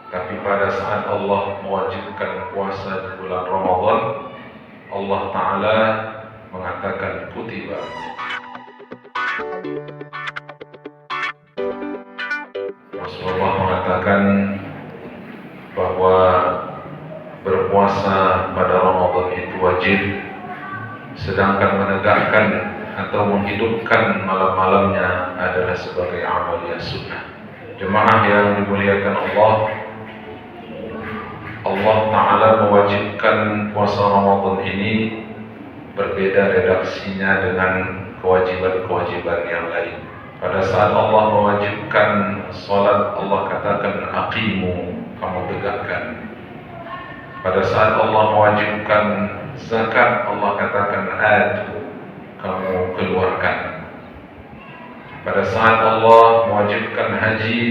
Tapi pada saat Allah mewajibkan puasa di bulan Ramadan, Allah Ta'ala mengatakan kutiba. Rasulullah mengatakan bahwa berpuasa pada Ramadan itu wajib, sedangkan menegakkan atau menghidupkan malam-malamnya adalah sebagai amal yang sunnah. Jemaah yang dimuliakan Allah Ta'ala mewajibkan puasa Ramadan ini berbeda redaksinya dengan kewajiban-kewajiban yang lain. Pada saat Allah mewajibkan salat, Allah katakan aqimu, kamu tegakkan. Pada saat Allah mewajibkan zakat, Allah katakan adu, kamu keluarkan. Pada saat Allah mewajibkan haji,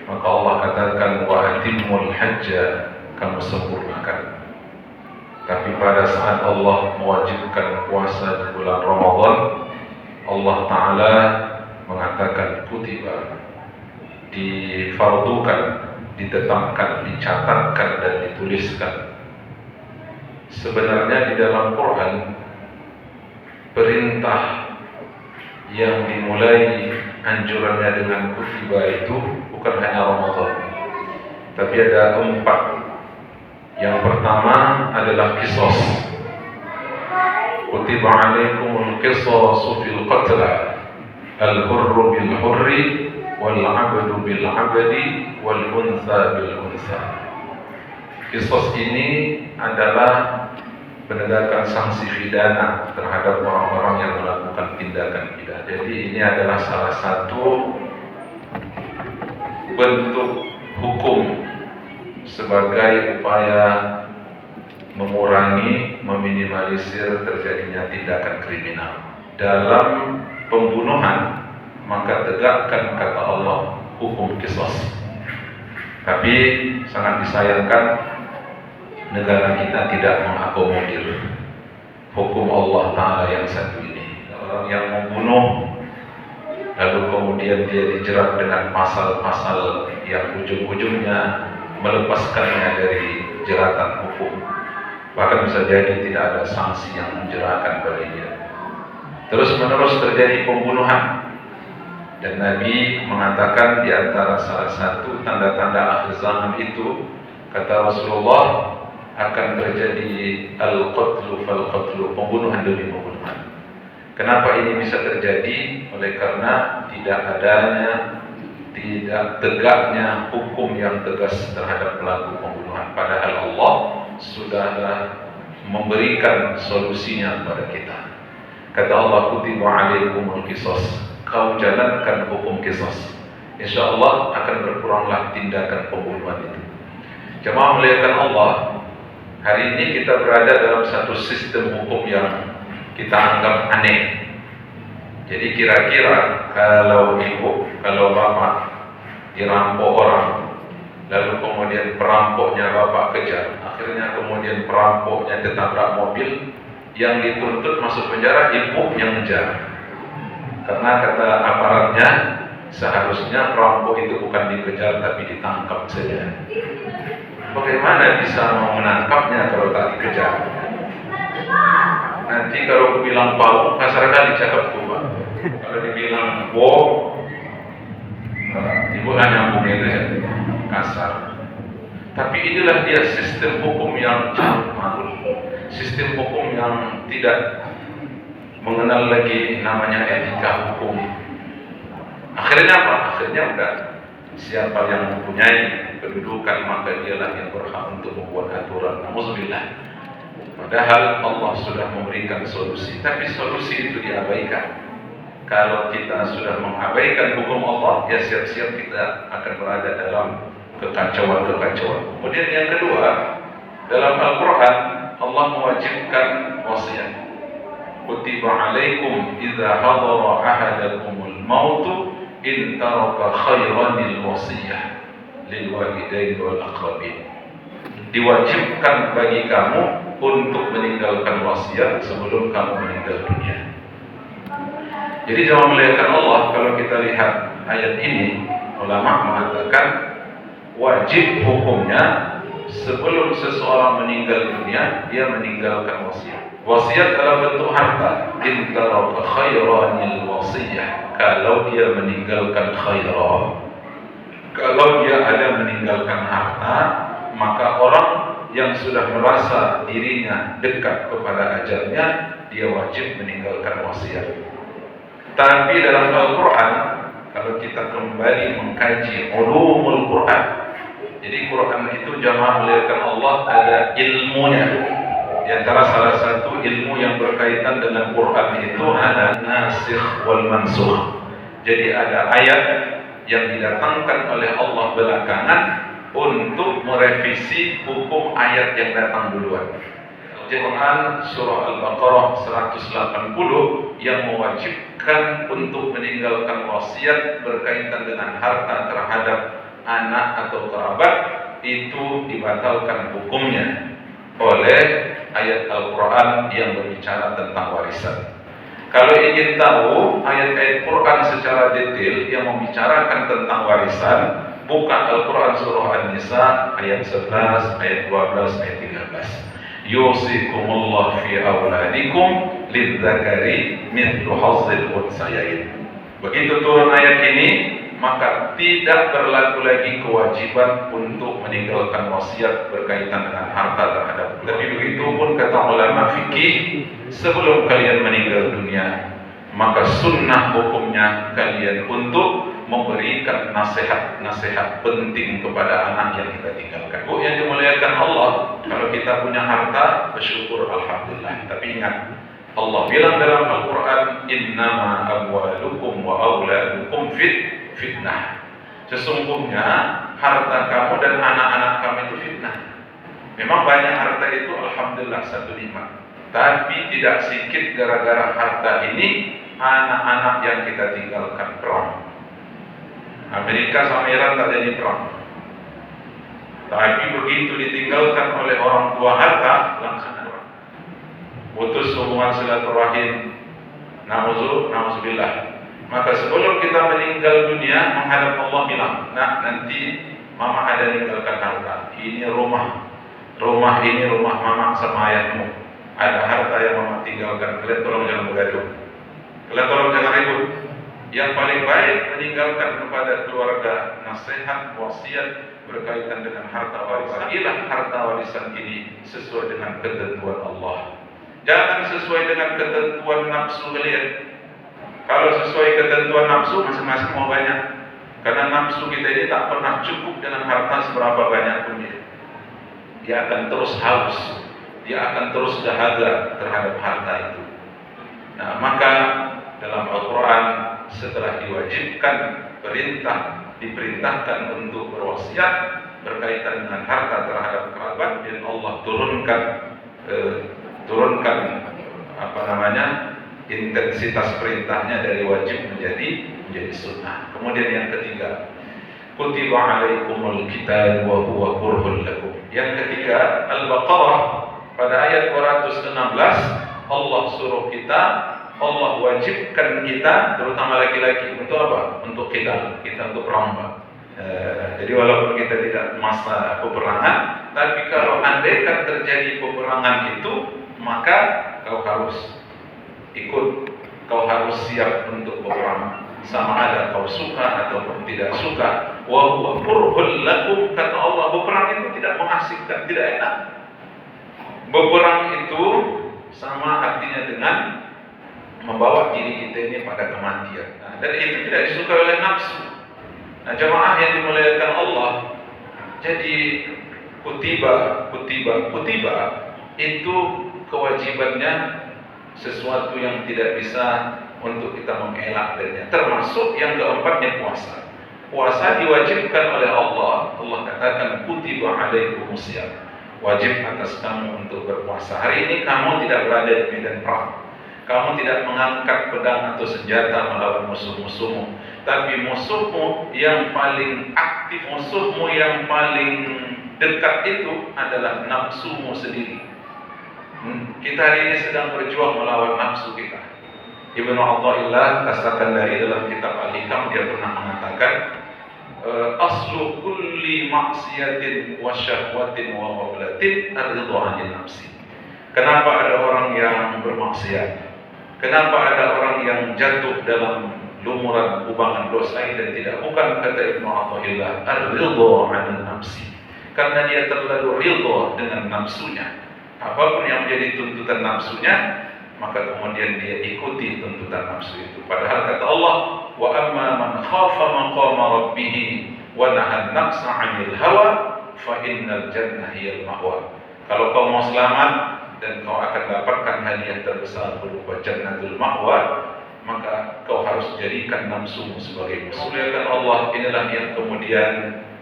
maka Allah katakan wa atimul hajja, kamu sempurnakan. Tapi pada saat Allah mewajibkan puasa di bulan Ramadan, Allah Ta'ala mengatakan kutiba, difardukan, ditetapkan, dicatatkan dan dituliskan. Sebenarnya di dalam Quran, perintah yang dimulai anjurannya dengan kutiba itu bukan hanya Ramadan, tapi ada 4. Yang pertama adalah qisas. Kutiba alaikumul qisasu fil qatla, al-hurru bil hurri, wal 'abdu bil 'abdi, wal untha bil untha. Qisas ini adalah penegakan sanksi pidana terhadap orang-orang yang melakukan tindakan pidana. Jadi ini adalah salah satu bentuk hukum sebagai upaya mengurangi, meminimalisir terjadinya tindakan kriminal. Dalam pembunuhan, maka tegakkan kata Allah hukum qisas. Tapi sangat disayangkan negara kita tidak mengakomodir hukum Allah Ta'ala yang satu ini. Orang yang membunuh lalu kemudian dia dijerat dengan pasal-pasal yang ujung-ujungnya melepaskannya dari jeratan hukum, bahkan bisa jadi tidak ada sanksi yang menjeratkan baginya. Terus menerus terjadi pembunuhan, dan Nabi mengatakan di antara salah satu tanda-tanda akhir zaman itu, kata Rasulullah, akan terjadi al-qatlu fal-qatlu, pembunuhan demi pembunuhan. Kenapa ini bisa terjadi? Oleh karena tidak tegaknya hukum yang tegas terhadap pelaku pembunuhan. Padahal Allah sudah memberikan solusinya kepada kita. Kata Allah, kutiba alaikumul qisas, kau jalankan hukum qisas, insya Allah akan berkuranglah tindakan pembunuhan itu. Jemaah muliakan Allah, hari ini kita berada dalam satu sistem hukum yang kita anggap aneh. Jadi kira-kira kalau ibu, kalau bapak dirampok orang, lalu kemudian perampoknya bapak kejar, akhirnya kemudian perampoknya ditabrak mobil, yang dituntut masuk penjara ibu yang ngejar. Karena kata aparatnya, seharusnya perampok itu bukan dikejar tapi ditangkap saja. Bagaimana bisa mau menangkapnya kalau tak dikejar? Nanti kalau aku bilang pau, kasar kali cakap ku, Pak. Kalau dibilang bo, ibu hanya nyambung itu ya, kasar. Tapi inilah dia sistem hukum yang jauh, sistem hukum yang tidak mengenal lagi namanya etika hukum. Akhirnya apa? Akhirnya udah siapa yang mempunyai kedudukan maka dialah yang berhak untuk membuat aturan. Nauzubillah. Padahal Allah sudah memberikan solusi, tapi solusi itu diabaikan. Kalau kita sudah mengabaikan hukum Allah, ya siap-siap kita akan berada dalam kekacauan-kekacauan. Kemudian yang kedua, dalam Al-Quran Allah mewajibkan wasiat. Kutiba alaikum idza hadara ahadakumul mautu in taraka khairanil wasiyah lil walidain wal aqrabin. Diwajibkan bagi kamu untuk meninggalkan wasiat sebelum kamu meninggal dunia. Jadi jemaah muliakan Allah, kalau kita lihat ayat ini, ulama mengatakan wajib hukumnya sebelum seseorang meninggal dunia, dia meninggalkan wasiat. Wasiat dalam bentuk harta. In taraka khairanil wasiyah. Kalau dia meninggalkan khairah, kalau dia ada meninggalkan harta, maka orang yang sudah merasa dirinya dekat kepada ajalnya, dia wajib meninggalkan wasiat. Tapi dalam Al-Quran, kalau kita kembali mengkaji ulumul Quran, jadi Quran itu jamaah melihatkan Allah ada ilmunya. Di antara salah satu ilmu yang berkaitan dengan Quran itu ada nasikh wal mansukh. Jadi ada ayat yang didatangkan oleh Allah belakangan untuk merevisi hukum ayat yang datang duluan. Quran surah Al-Baqarah 180 yang mewajibkan untuk meninggalkan wasiat berkaitan dengan harta terhadap anak atau kerabat, itu dibatalkan hukumnya oleh ayat Al-Quran yang berbicara tentang warisan. Kalau ingin tahu ayat-ayat Quran secara detail yang membicarakan tentang warisan, buka Al-Quran surah An-Nisa ayat 11, ayat 12, ayat 13. Yusikumullah fi auladikum lidzakari mithlu hazzil unsayain. Begitu turun ayat ini, maka tidak berlaku lagi kewajiban untuk meninggalkan wasiat berkaitan dengan harta terhadap. Tapi begitu pun kata ulama fikih, sebelum kalian meninggal dunia, maka sunnah hukumnya kalian untuk memberikan nasihat-nasihat penting kepada anak yang kita tinggalkan. Bu, yang dimuliakan Allah, kalau kita punya harta, bersyukur alhamdulillah. Tapi ingat, Allah bilang dalam Al-Quran, innama amwalukum wa auladukum fitnah. Sesungguhnya harta kamu dan anak-anak kamu itu fitnah. Memang banyak harta itu alhamdulillah satu nikmat. Tapi tidak sedikit gara-gara harta ini anak-anak yang kita tinggalkan perang. Amerika sama Iran tak jadi perang. Tapi begitu ditinggalkan oleh orang tua harta, langsung perang. Putus hubungan silaturahim. Nauzubillah. Maka sebelum kita meninggal dunia, menghadap Allah bilang, nah nanti mama ada meninggalkan harta. Ini rumah ini rumah mama sama ayahmu. Ada harta yang mama tinggalkan. Kalian tolong jangan bergaduh. Kalian tolong jangan ribut. Yang paling baik meninggalkan kepada keluarga nasihat, wasiat berkaitan dengan harta warisan. Bagilah harta warisan ini sesuai dengan ketentuan Allah. Jangan sesuai dengan ketentuan nafsu kalian. Kalau sesuai ketentuan nafsu, masing-masing mau banyak. Karena nafsu kita ini tak pernah cukup dengan harta seberapa banyak pun dia. Dia akan terus haus, dia akan terus dahaga terhadap harta itu. Nah, maka dalam Al-Quran setelah diwajibkan diperintahkan untuk berwasiat berkaitan dengan harta terhadap kerabat, dan Allah turunkan intensitas perintahnya dari wajib menjadi sunnah. Kemudian yang ketiga, kutiba alaikumul qital wa huwa kurhun lakum. Yang ketiga, Al-Baqarah pada ayat 216, Allah suruh kita, Allah wajibkan kita, terutama laki-laki, untuk apa? Untuk kita untuk perang. Jadi walaupun kita tidak masa peperangan, tapi kalau andaikan terjadi peperangan itu, maka kau harus ikut, kau harus siap untuk berperang. Sama ada kau suka ataupun tidak suka. Wa huwa kurhun lakum, kata Allah, berperang itu tidak mengasihkan, tidak enak. Berperang itu sama artinya dengan membawa diri kita ini pada kematian. Dan itu tidak disukai oleh nafsu. Nah, jamaah yang dimuliakan Allah, jadi kutiba itu kewajibannya sesuatu yang tidak bisa untuk kita mengelak darinya. Termasuk yang keempatnya puasa. Puasa diwajibkan oleh Allah. Allah katakan kutiba alaikumusiyam, wajib atas kamu untuk berpuasa. Hari ini kamu tidak berada di medan perang. Kamu tidak mengangkat pedang atau senjata melawan musuh-musuhmu, tapi musuhmu yang paling aktif, musuhmu yang paling dekat itu adalah nafsumu sendiri. Kita hari ini sedang berjuang melawan nafsu kita. Ibnu Athaillah As-Sakandari dalam kitab Al-Hikam dia pernah mengatakan, aslu kulli maksiatin wa syahwatin wa qablatin ar-ridha 'anil nafsi. Kenapa ada orang yang bermaksiat? Kenapa ada orang yang jatuh dalam lumuran kubangan dosa dan tidak? Bukan, kata Ibnu Athaillah, ar-ridha 'anil nafsi. Karena dia terlalu ridha dengan nafsunya. Apapun yang menjadi tuntutan nafsunya, maka kemudian dia ikuti tuntutan nafsu itu. Padahal kata Allah, wa amma man khafa maqama rabbih wa nahan nafsa 'anil hawa fa innal jannah hiyal ma'wa. Kalau kau mau selamat dan kau akan dapatkan hadiah terbesar berupa jannatul ma'wa, maka kau harus jadikan nafsumu sebagai musuh. Muliakan Allah, inilah yang kemudian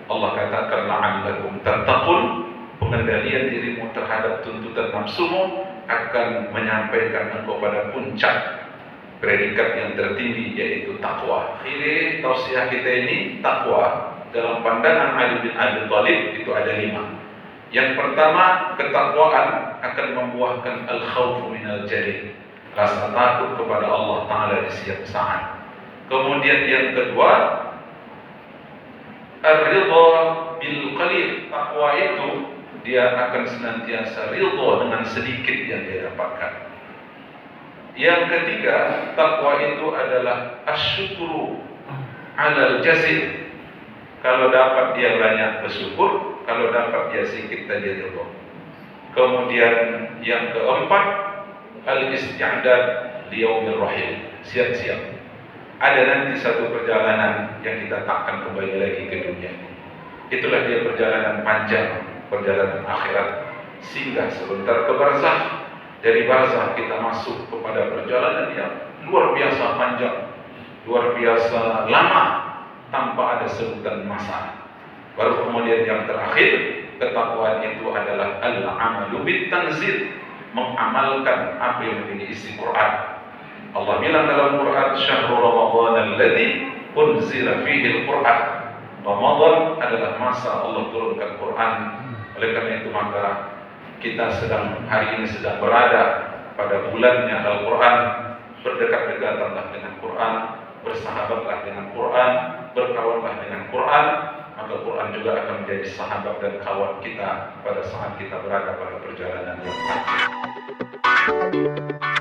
Allah katakan la'allakum tattaqun. Pengendalian dirimu terhadap tuntutan nafsumu akan menyampaikan engkau pada puncak predikat yang tertinggi, yaitu takwa. Akhirnya tausiah kita ini takwa. Dalam pandangan Ali bin Abi Thalib itu ada 5. Yang pertama, ketakwaan akan membuahkan al-khawfu minal jalil, rasa takut kepada Allah Ta'ala di setiap saat. Kemudian yang kedua, ar-ridha bil qalil. Takwa itu dia akan senantiasa ridha dengan sedikit yang dia dapatkan. Yang ketiga, takwa itu adalah asyukru alal jazil. Kalau dapat dia banyak bersyukur, kalau dapat dia sedikit dia ridha. Kemudian yang keempat, al-isti'dad liyaumir rahil. Siap-siap. Ada nanti satu perjalanan yang kita takkan kembali lagi ke dunia. Itulah dia perjalanan panjang, perjalanan akhirat. Singgah sebentar ke barzakh. Dari barzakh kita masuk kepada perjalanan yang luar biasa panjang, luar biasa lama, tanpa ada sebutan masa. Baru kemudian yang terakhir, ketakwaan itu adalah al-amalu bit-tanzil, mengamalkan apa yang menjadi isi Quran. Allah bilang dalam Quran, syahrul Ramadan alladzi unzila fihi al-Quran. Ramadan adalah masa Allah turunkan Quran. Oleh karena itu maka kita hari ini sedang berada pada bulannya Al-Quran. Berdekat-dekatanlah dengan Quran, bersahabatlah dengan Quran, berkawanlah dengan Quran, maka Quran juga akan menjadi sahabat dan kawan kita pada saat kita berada pada perjalanan yang panjang.